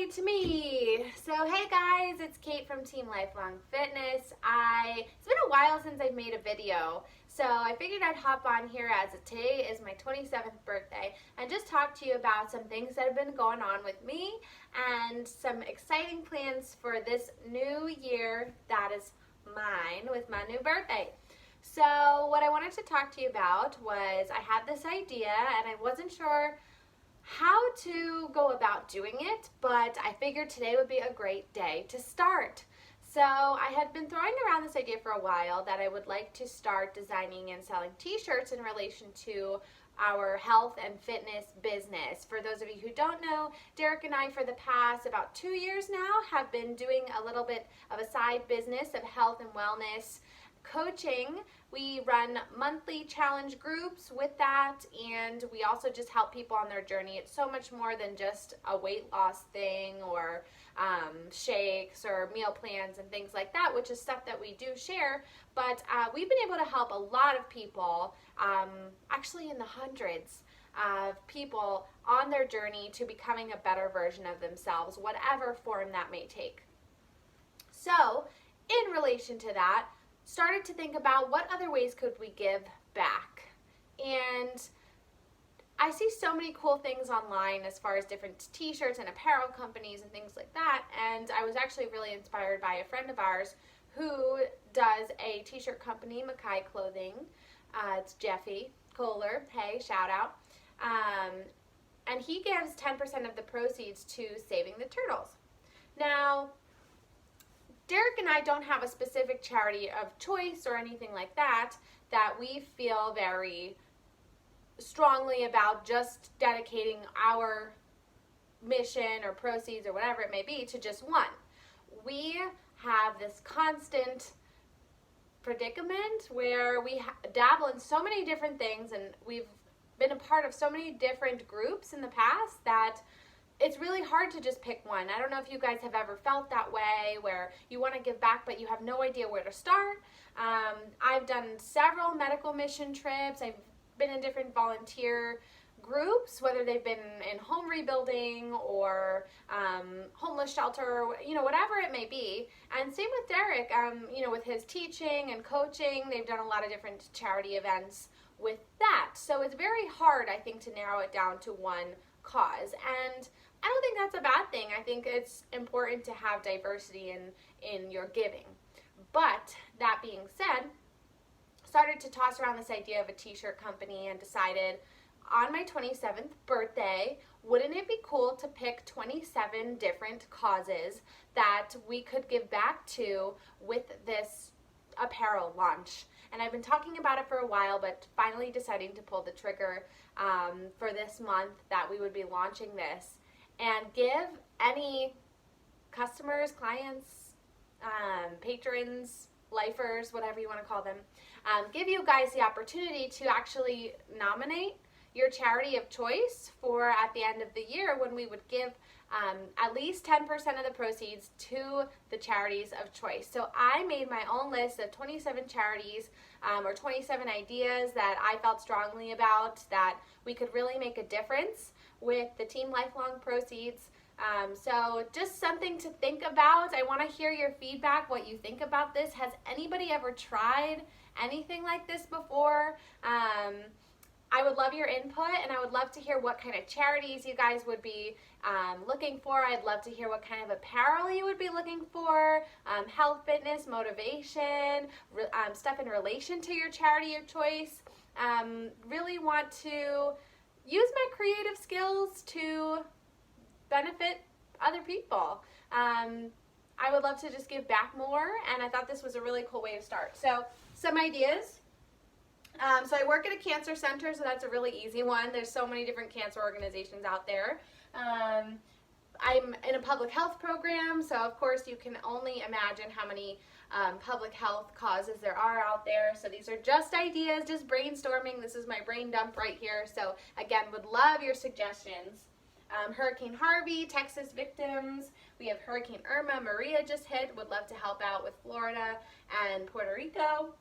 to me. So hey guys, it's Kate from Team Lifelong Fitness. It's been a while since I've made a video, so I figured I'd hop on here as today is my 27th birthday and just talk to you about some things that have been going on with me and some exciting plans for this new year that is mine with my new birthday. So what I wanted to talk to you about was I had this idea and I wasn't sure how to go about doing it, but I figured today would be a great day to start. So I had been throwing around this idea for a while that I would like to start designing and selling t-shirts in relation to our health and fitness business. For those of you who don't know, Derek and I for the past about 2 years now have been doing a little bit of a side business of health and wellness coaching. We run monthly challenge groups with that, and we also just help people on their journey. It's so much more than just a weight loss thing or shakes or meal plans and things like that, which is stuff that we do share. But we've been able to help a lot of people, actually in the hundreds of people on their journey to becoming a better version of themselves, whatever form that may take. So in relation to that, started to think about what other ways could we give back. And I see so many cool things online as far as different t-shirts and apparel companies and things like that, and I was actually really inspired by a friend of ours who does a t-shirt company, Mackay Clothing. It's Jeffy Kohler, hey, shout out. And he gives 10% of the proceeds to Saving the Turtles. Now, Derek and I don't have a specific charity of choice or anything like that we feel very strongly about just dedicating our mission or proceeds or whatever it may be to just one. We have this constant predicament where we dabble in so many different things, and we've been a part of so many different groups in the past that it's really hard to just pick one. I don't know if you guys have ever felt that way where you want to give back but you have no idea where to start. I've done several medical mission trips. I've been in different volunteer groups, whether they've been in home rebuilding or homeless shelter, whatever it may be. And same with Derek, with his teaching and coaching, they've done a lot of different charity events with that. So it's very hard, I think, to narrow it down to one cause. And I don't think that's a bad thing. I think it's important to have diversity in your giving. But that being said, started to toss around this idea of a t-shirt company and decided on my 27th birthday, wouldn't it be cool to pick 27 different causes that we could give back to with this apparel launch? And I've been talking about it for a while, but finally deciding to pull the trigger for this month that we would be launching this and give any customers, clients, patrons, lifers, whatever you want to call them, give you guys the opportunity to actually nominate your charity of choice for at the end of the year when we would give at least 10% of the proceeds to the charities of choice. So I made my own list of 27 charities or 27 ideas that I felt strongly about that we could really make a difference with the Team Lifelong proceeds. So just something to think about. I want to hear your feedback, what you think about this. Has anybody ever tried anything like this before? I would love your input, and I would love to hear what kind of charities you guys would be looking for. I'd love to hear what kind of apparel you would be looking for, health, fitness, motivation, stuff in relation to your charity of choice. Really want to use my creative skills to benefit other people. I would love to just give back more, and I thought this was a really cool way to start. So some ideas. So I work at a cancer center, so that's a really easy one. There's so many different cancer organizations out there. I'm in a public health program, so of course you can only imagine how many public health causes there are out there. So these are just ideas, just brainstorming. This is my brain dump right here. So again, would love your suggestions. Hurricane Harvey, Texas victims. We have Hurricane Irma, Maria just hit. Would love to help out with Florida and Puerto Rico.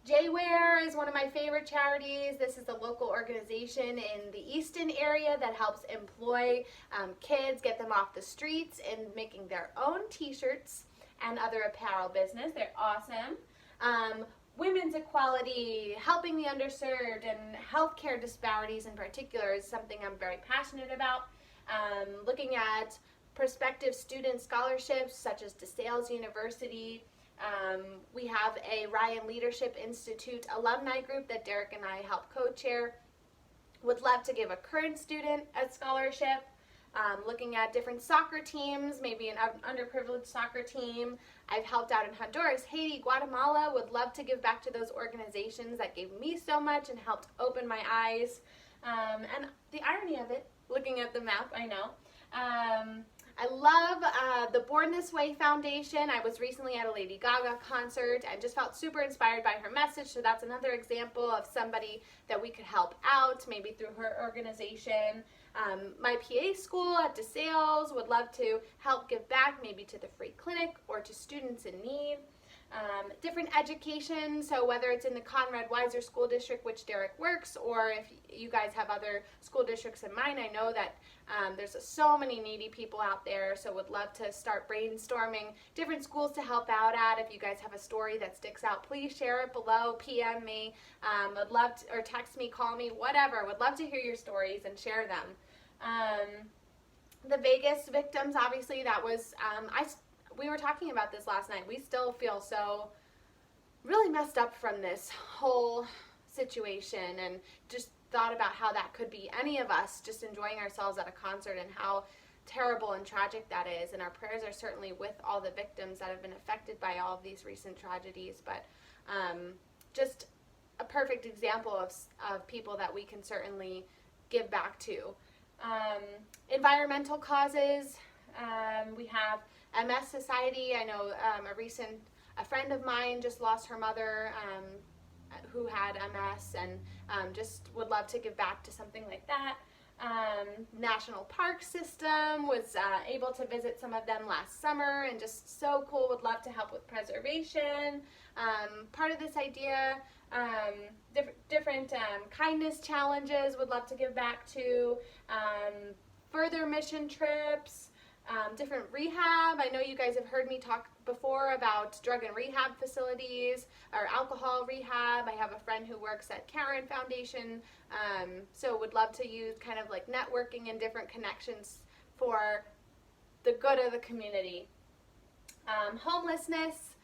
J-Ware is one of my favorite charities. This is a local organization in the Easton area that helps employ kids, get them off the streets and making their own t-shirts and other apparel business. They're awesome. Women's equality, helping the underserved, and healthcare disparities in particular is something I'm very passionate about. Looking at prospective student scholarships such as DeSales University. We have a Ryan Leadership Institute alumni group that Derek and I help co-chair. Would love to give a current student a scholarship. Looking at different soccer teams, maybe an underprivileged soccer team. I've helped out in Honduras, Haiti, Guatemala. Would love to give back to those organizations that gave me so much and helped open my eyes. And the irony of it, looking at the map, I know. I love the Born This Way Foundation. I was recently at a Lady Gaga concert and just felt super inspired by her message, so that's another example of somebody that we could help out, maybe through her organization. My PA school at DeSales would love to help give back, maybe to the free clinic or to students in need. Different education, so whether it's in the Conrad Weiser School District, which Derek works, or if you guys have other school districts in mind, I know that there's so many needy people out there, so would love to start brainstorming different schools to help out at. If you guys have a story that sticks out, please share it below, PM me, would love to, or text me, call me, whatever. Would love to hear your stories and share them. The Vegas victims, obviously, that was, we were talking about this last night. We still feel so really messed up from this whole situation, and just thought about how that could be any of us just enjoying ourselves at a concert and how terrible and tragic that is. And our prayers are certainly with all the victims that have been affected by all of these recent tragedies, but just a perfect example of people that we can certainly give back to. Environmental causes, we have MS Society. I know a friend of mine just lost her mother who had MS, and just would love to give back to something like that. National Park System, was able to visit some of them last summer, and just so cool. Would love to help with preservation. Part of this idea, different kindness challenges, would love to give back to. Further mission trips. Different rehab. I know you guys have heard me talk before about drug and rehab facilities or alcohol rehab. I have a friend who works at Karen Foundation, so would love to use kind of like networking and different connections for the good of the community. Homelessness,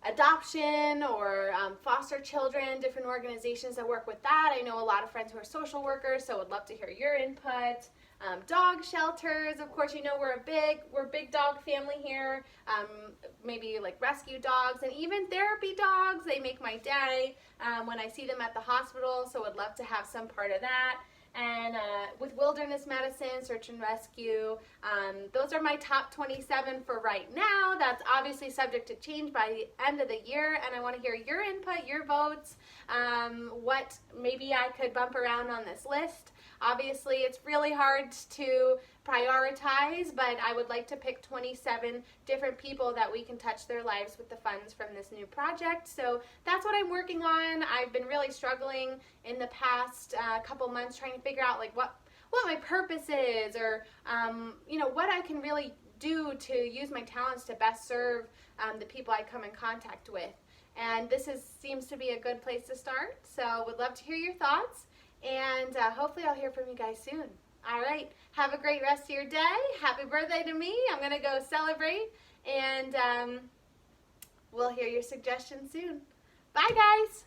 adoption, or foster children, different organizations that work with that. I know a lot of friends who are social workers, so would love to hear your input. Dog shelters, of course, you know we're a big dog family here. Maybe like rescue dogs and even therapy dogs. They make my day when I see them at the hospital, so would love to have some part of that. And with wilderness medicine, search and rescue, those are my top 27 for right now. That's obviously subject to change by the end of the year, and I want to hear your input, your votes, what maybe I could bump around on this list. Obviously, it's really hard to prioritize, but I would like to pick 27 different people that we can touch their lives with the funds from this new project. So that's what I'm working on. I've been really struggling in the past couple months trying to figure out like what my purpose is, or you know, what I can really do to use my talents to best serve the people I come in contact with. And this seems to be a good place to start. So would love to hear your thoughts. And hopefully I'll hear from you guys soon. All right, have a great rest of your day. Happy birthday to me. I'm going to go celebrate, and we'll hear your suggestions soon. Bye, guys.